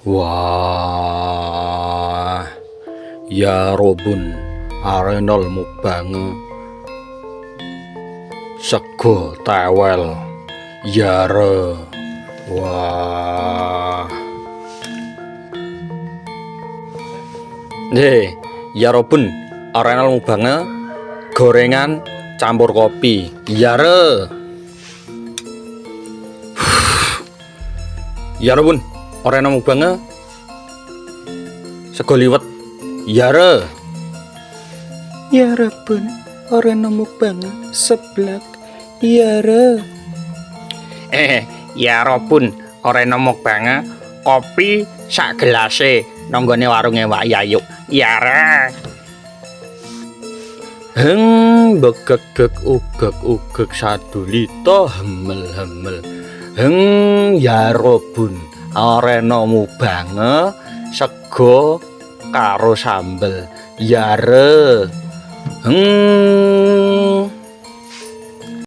Wah, ya robun arenal mukbang sego tewel yare. Wah, ya robun arenal mukbang gorengan campur kopi yare. Ya robun arenal mukbang sego liwet yare. Ya Rabun, orang nemu banget seblak. Yara. Ya robun ora nemok banget kopi sak gelase nanggone warunge Wak Yayu. Yara. Begegek ugek sadulita hemel-hemel. Ya robun arena mubang sego karo sambel yare.